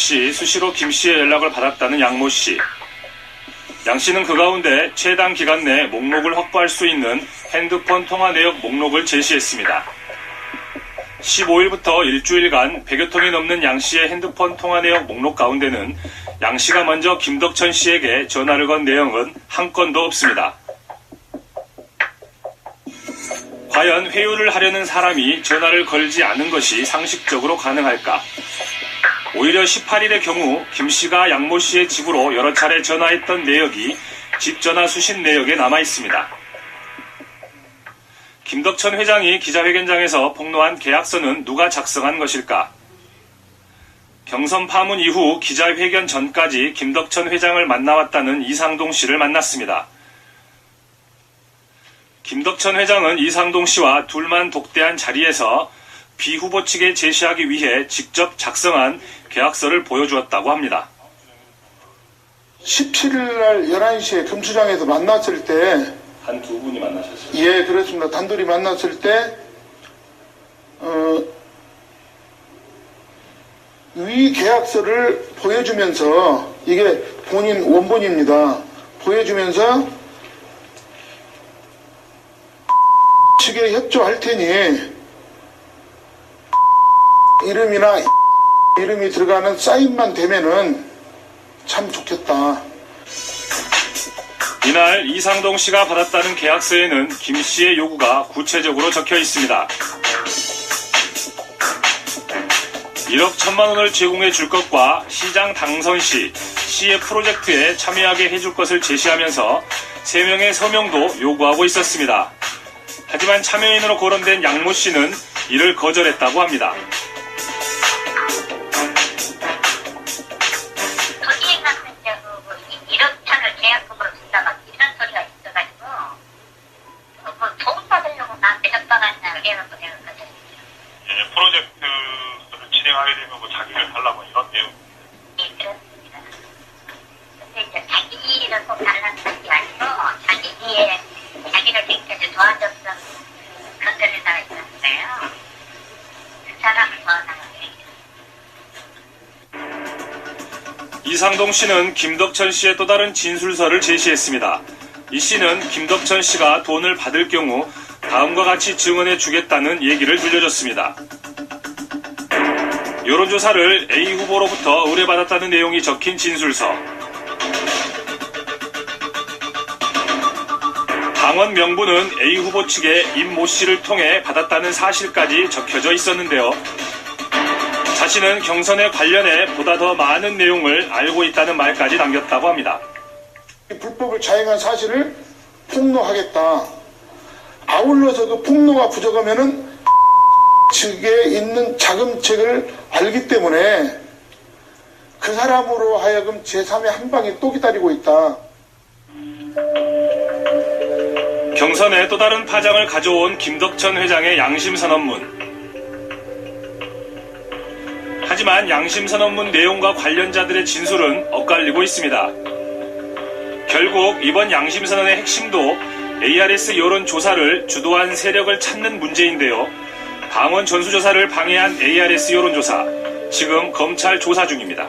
없이 수시로 김 씨의 연락을 받았다는 양모 씨. 양 씨는 그 가운데 최단 기간 내 목록을 확보할 수 있는 핸드폰 통화 내역 목록을 제시했습니다. 15일부터 일주일간 100여 통이 넘는 양 씨의 핸드폰 통화 내역 목록 가운데는 양 씨가 먼저 김덕천 씨에게 전화를 건 내용은 한 건도 없습니다. 과연 회유를 하려는 사람이 전화를 걸지 않은 것이 상식적으로 가능할까? 오히려 18일의 경우 김 씨가 양모 씨의 집으로 여러 차례 전화했던 내역이 집 전화 수신 내역에 남아 있습니다. 김덕천 회장이 기자회견장에서 폭로한 계약서는 누가 작성한 것일까? 경선 파문 이후 기자회견 전까지 김덕천 회장을 만나왔다는 이상동 씨를 만났습니다. 김덕천 회장은 이상동 씨와 둘만 독대한 자리에서 비후보 측에 제시하기 위해 직접 작성한 계약서를 보여주었다고 합니다. 17일 날 11시에 금수장에서 만났을 때 한 두 분이 만나셨어요? 예, 그렇습니다. 단둘이 만났을 때 위 계약서를 보여주면서 이게 본인 원본입니다. 보여주면서 측에 협조할 테니 이름이나 이름이 들어가는 사인만 되면은 참 좋겠다. 이날 이상동 씨가 받았다는 계약서에는 김 씨의 요구가 구체적으로 적혀 있습니다. 1억 1천만 원을 제공해 줄 것과 시장 당선 시 시의 프로젝트에 참여하게 해줄 것을 제시하면서 3명의 서명도 요구하고 있었습니다. 하지만 참여인으로 거론된 양모 씨는 이를 거절했다고 합니다. 거기에 가서 이제 1억 천을 계약금으로 준다 막 이런 소리가 있어가지고 도움 받으려고 나한테 협박한다 그래갖고 내가 거절했죠. 예, 프로젝트를 진행하게 되면 뭐 자기를 달라고 이런 내용. 예, 그렇습니다. 근데 이제 자기 일은 꼭 달라는 것이 아니고 자기 뒤에 자기를 지금까지 도와줬던 건설회사가 있었어요. 그 사람을 도와달라고 얘기했어요. 이상동 씨는 김덕천 씨의 또 다른 진술서를 제시했습니다. 이 씨는 김덕천 씨가 돈을 받을 경우 다음과 같이 증언해 주겠다는 얘기를 들려줬습니다. 여론조사를 A 후보로부터 의뢰받았다는 내용이 적힌 진술서. 당원 명부는 A 후보 측에 임모 씨를 통해 받았다는 사실까지 적혀져 있었는데요. 자신은 경선에 관련해 보다 더 많은 내용을 알고 있다는 말까지 남겼다고 합니다. 불법을 자행한 사실을 폭로하겠다. 아울러서 그 폭로가 부족하면은 측에 있는 자금책을 알기 때문에 그 사람으로 하여금 제3의 한 방이 또 기다리고 있다. 경선에 또 다른 파장을 가져온 김덕천 회장의 양심선언문. 하지만 양심선언문 내용과 관련자들의 진술은 엇갈리고 있습니다. 결국 이번 양심선언의 핵심도 ARS 여론조사를 주도한 세력을 찾는 문제인데요. 당원 전수조사를 방해한 ARS 여론조사, 지금 검찰 조사 중입니다.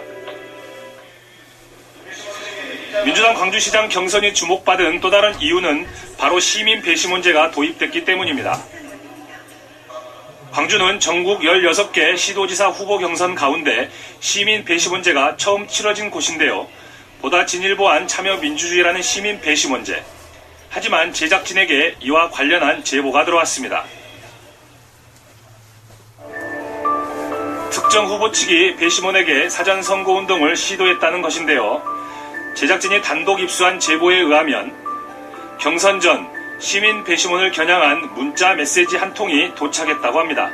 민주당 광주시장 경선이 주목받은 또 다른 이유는 바로 시민 배시 문제가 도입됐기 때문입니다. 광주는 전국 16개 시도지사 후보 경선 가운데 시민 배시 문제가 처음 치러진 곳인데요. 보다 진일보한 참여 민주주의라는 시민 배시 문제. 하지만 제작진에게 이와 관련한 제보가 들어왔습니다. 특정 후보 측이 배심원에게 사전 선거운동을 시도했다는 것인데요. 제작진이 단독 입수한 제보에 의하면 경선 전 시민 배심원을 겨냥한 문자 메시지 한 통이 도착했다고 합니다.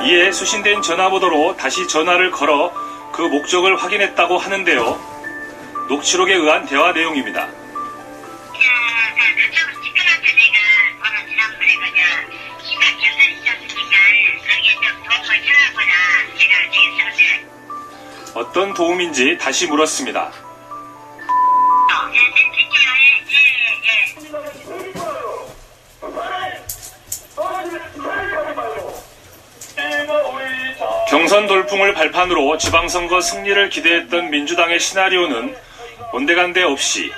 이에 수신된 전화번호로 다시 전화를 걸어 그 목적을 확인했다고 하는데요. 녹취록에 의한 대화 내용입니다. 어떤 도움인지 다시 물었습니다. 경선 돌풍을 발판으로 지방선거 승리를 기대했던 민주당의 시나리오는 온데간데 없이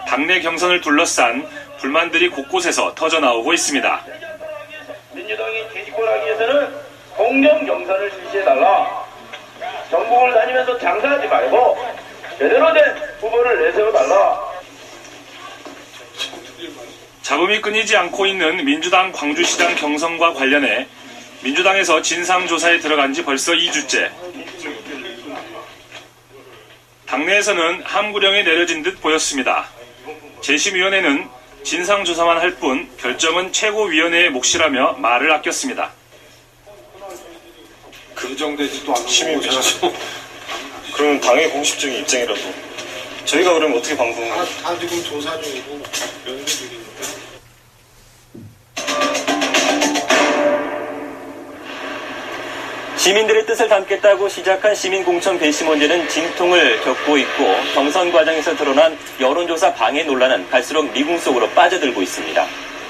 당내 경선을 둘러싼 불만들이 곳곳에서 터져나오고 있습니다. 민주당이 재집권하기 위해서는 공정 경선을 실시해달라. 전국을 다니면서 장사하지 말고 제대로 된 후보를 내세워달라. 잡음이 끊이지 않고 있는 민주당 광주시장 경선과 관련해 민주당에서 진상조사에 들어간 지 벌써 2주째. 당내에서는 함구령이 내려진 듯 보였습니다. 재심위원회는 진상조사만 할 뿐 결정은 최고위원회의 몫이라며 말을 아꼈습니다. 긍정되지도 않고 심의위원회죠. 그러면 당의 공식적인 입장이라도 저희가 그러면 어떻게 방송을? 다 지금 조사 중이고 연구 중이니까. 시민들의 뜻을 담겠다고 시작한 시민공천 배심 문제는 진통을 겪고 있고 경선 과정에서 드러난 여론조사 방해 논란은 갈수록 미궁 속으로 빠져들고 있습니다.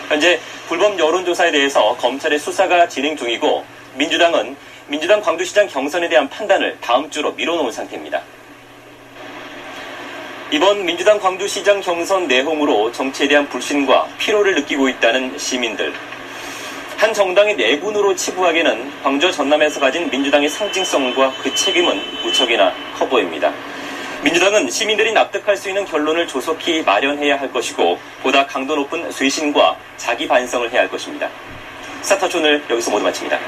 현재 불법 여론조사에 대해서 검찰의 수사가 진행 중이고 민주당은 민주당 광주시장 경선에 대한 판단을 다음 주로 미뤄놓은 상태입니다. 이번 민주당 광주시장 경선 내홍으로 정치에 대한 불신과 피로를 느끼고 있다는 시민들. 한 정당의 내분으로 치부하기에는 광주와 전남에서 가진 민주당의 상징성과 그 책임은 무척이나 커 보입니다. 민주당은 시민들이 납득할 수 있는 결론을 조속히 마련해야 할 것이고 보다 강도 높은 쇄신과 자기 반성을 해야 할 것입니다. 스타터치 오늘 여기서 모두 마칩니다.